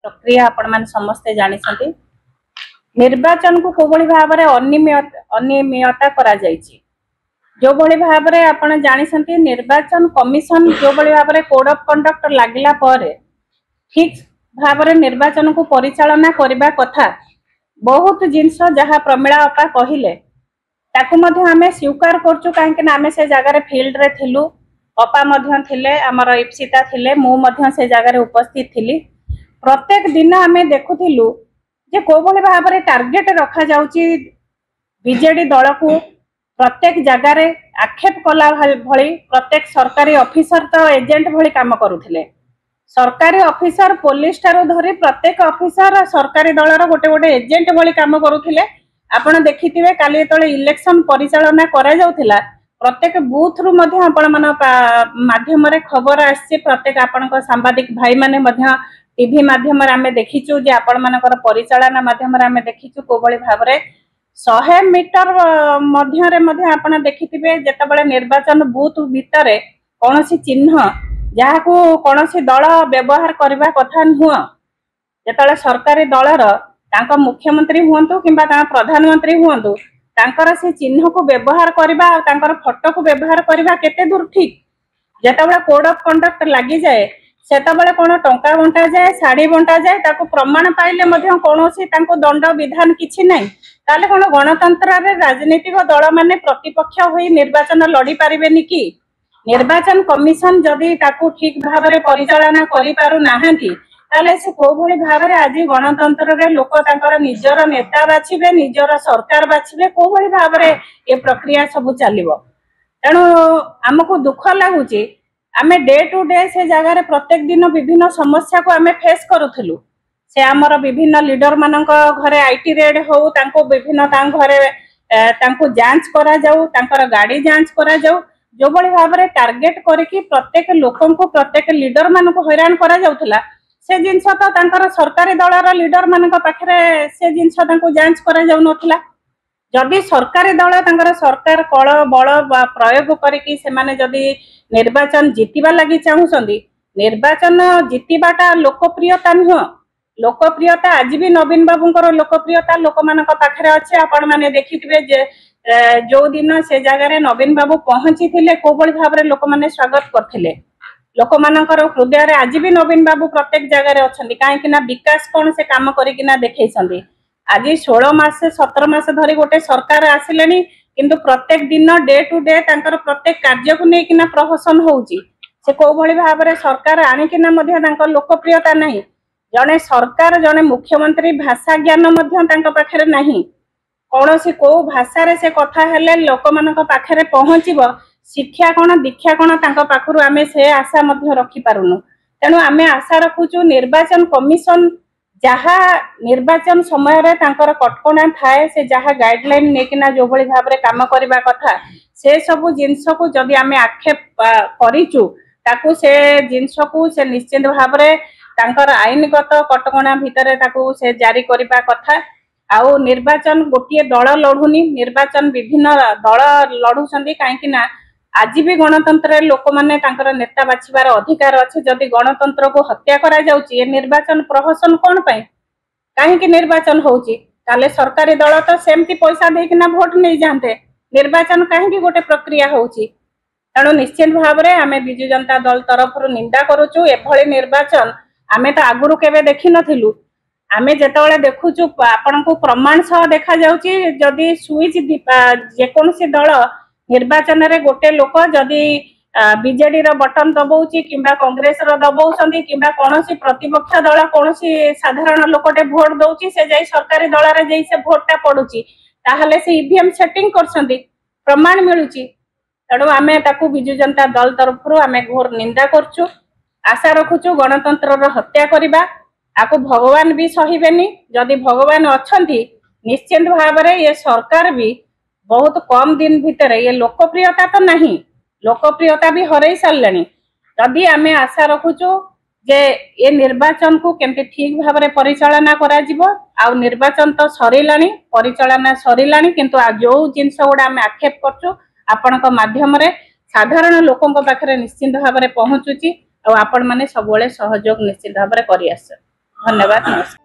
प्रक्रिया आपण मान समस्ते जानिसंती निर्वाचन को कोबळी भाबरे अनियमितता करा जायछि जो भली भाबरे आपण जानिसंती निर्वाचन कमिशन जो भली भाबरे कोड ऑफ कंडक्ट लागिला परे ठीक भाबरे निर्वाचन को परिचालना करबा कथा बहुत जिनस जहा प्रमिला अपा कहिले ताकू मध्ये आमे स्वीकार करछु काहे आमे से जगह फील्ड रे थिलु अपा मध्ये थिले हमर इप्सिता थिले मु मध्ये से जगह उपस्थित थिली प्रत्येक दिन आमे देखुथिलु जे कोबळे भाबरे टार्गेट रखा जाउची बीजेडी दल को प्रत्येक जगह रे आक्षेप कला भली प्रत्येक सरकारी ऑफिसर तो एजेंट भली काम करूथिले सरकारी ऑफिसर पुलिस ठारो धरी प्रत्येक ऑफिसर सरकारी दलर गोटे गोटे एजेंट भली काम करूथिले आपण देखिथिबे काली तळे इलेक्शन परिचालना करा जाउथिला प्रत्येक बूथ रु मध्ये आपण मन माध्यम रे खबर आसी प्रत्येक आपनक सांबादिक भाई माने मध्ये टीवी माध्यम रे आमे देखिचु जे आपण मानकर परिचालना माध्यम रे आमे देखिचु कोबळी भाबरे 100 मीटर मध्य रे मध्ये आपण देखिथिबे जेतबळे निर्वाचन बूथ भितरे कोनोसी चिन्ह जाहाको कोनोसी दल व्यवहार करबा कथा नुह जेतबळे सरकारी दलर तांका मुख्यमंत्री हुंतु किंबा ता प्रधानमंत्री हुंतु तांकर से चिन्ह को व्यवहार करबा तांकर फोटो को व्यवहार करबा केते दूर ठीक जेतबळे कोड ऑफ कंडक्ट लागि जाए सेतबळे कोन टंका बंटा जाए साड़ी बंटा जाए ताको प्रमाण पाइले मध्ये कोनोसी तांको दंड विधान किछि नै ताले कोन गणतंत्र रे राजनीतिक दल माने प्रतिपक्ष होई निर्वाचन लड़ी पारिबेनी कि निर्वाचन कमिशन जदी ताको ठीक भाबरे परिचालना करि पारु नाहंती ताले से कोभली भाबरे आज गणतंत्र रे लोक तांकर निजर नेता बाछिबे निजर सरकार बाछिबे कोभली भाबरे ए प्रक्रिया सब चलिबो तेणु हमको दुख लागुची आमे डे टू डे से जगह प्रत्येक दिन विभिन्न समस्या को आमे फेस करूथलु से आमर विभिन्न लीडर मानक घरे आईटी रेड हो तांको विभिन्न तां घरे तांको जांच करा जाऊ तांकर गाड़ी जांच करा जाऊ जो बड़ी भाबरे टार्गेट करके प्रत्येक लोकन को प्रत्येक लीडर मानक हैरान करा जाउथला से जिनस तो तांकर सरकारी दलर लीडर मानक पाखरे से जिनस तांको जांच करा जाउ नथला जदि सरकारी दल तांकर सरकार कळ बळ प्रयोग करके से माने जदि निर्वाचन जीतिबा लागि चाहुसंदी निर्वाचन जीतिबाटा लोकप्रियता नुह लोकप्रियता आज भी नवीन बाबूंकर लोकप्रियता लोक मानक पाखरे अछि आपण माने देखिथिबे जे जो दिन से जगह रे नवीन बाबू पहुंची थिले कोबळी भाबरे लोक माने स्वागत करथिले लोक मानकर हृदय रे आज भी नवीन बाबू प्रत्येक जगह रे अछंदी काहे कि ना विकास कोन से काम करिकिना देखैसंदी आज 16 मास 17 मास धरी गोटे सरकार आसिलेनी किंतु प्रत्येक दिन डे टू डे तांकर प्रत्येक कार्य को नै किना प्रहसन होउची से कोबळी भाबरे सरकार आनी किना मध्ये तांकर लोकप्रियता नाही जने सरकार जने मुख्यमंत्री भाषा ज्ञान मध्ये तांका पाखरे नाही कोनोसी को भाषा रे से कथा हेले लोक मानक पाखरे पहुंचीबो शिक्षा कोन दीक्षा कोन तांका पाखरु आमे से आशा मध्ये रखि पारुनु तेनु आमे आशा रखुचु निर्वाचन कमिशन जहा निर्वाचन समय रे तांकर कटकणा थाए से जहा गाइडलाइन नेकिना जो भली भाबरे काम करबा कथा से सब जिंस को जदि आमे आक्षेप करिचु ताकू से जिंस को से निश्चित भाबरे तांकर आईनगत कटकणा भितरे ताकू से जारी करबा कथा आउ निर्वाचन गोटे दल लढुनी निर्वाचन विभिन्न दल लढुसंदी काहे कि ना आज भी गणतंत्र लोक माने तांकर नेता बाछिबार अधिकार अछि जदि गणतंत्र को हत्या करा जाउची ए निर्वाचन प्रहसन कोन पय काहे कि निर्वाचन होउची ताले सरकारी दल तो सेमती पैसा देकिना वोट नै जानते निर्वाचन काहे कि गोटे प्रक्रिया होउची तेणु निश्चित भाबरे आमे बिजु जनता दल तरफ निंदा करूचु एभली निर्वाचन आमे तो आगुरु केबे देखि नथिलु आमे जेतबळे देखुचु आपन को प्रमाण सह देखा जाउची जदि स्विच जे कोनसी दल निर्वाचन रे गोटे लोक जदि बीजेडी रो बटन दबाउची किंबा कांग्रेस रो दबाउसंदी किंबा कोनोसी प्रतिपक्ष दल कोनोसी साधारण लोकटे वोट दउची से जाई सरकारी दल रे जाई से वोटटा पडुची ताहले से ईवीएम सेटिंग करसंदी प्रमाण मिलुची तेणु आमे ताकू बिजु जनता दल तरफरु आमे घोर निंदा करछु आशा रखुचु गणतंत्र रो हत्या करिबा आको भगवान भी सहिबेनी जदि भगवान अछंती निश्चित भाबरे ये सरकार भी बहुत कम दिन भीतर ये लोकप्रियता तो नहीं लोकप्रियता भी हरई सारलेनी जदि आमे आशा रखुचु जे ये निर्वाचन को केमते ठीक भाबरे परिचालना करा जिवो आ निर्वाचन तो सरीलानी परिचालना सरीलानी किंतु जो जिंस गुडा आमे आक्षेप करछु आपनक माध्यम रे साधारण लोकंक पाखरे निश्चित भाबरे पहुंचुची आ आपण माने सबोले सहयोग निश्चित भाबरे करि आस। ଧନ୍ୟବାଦ, ନମସ୍କାର।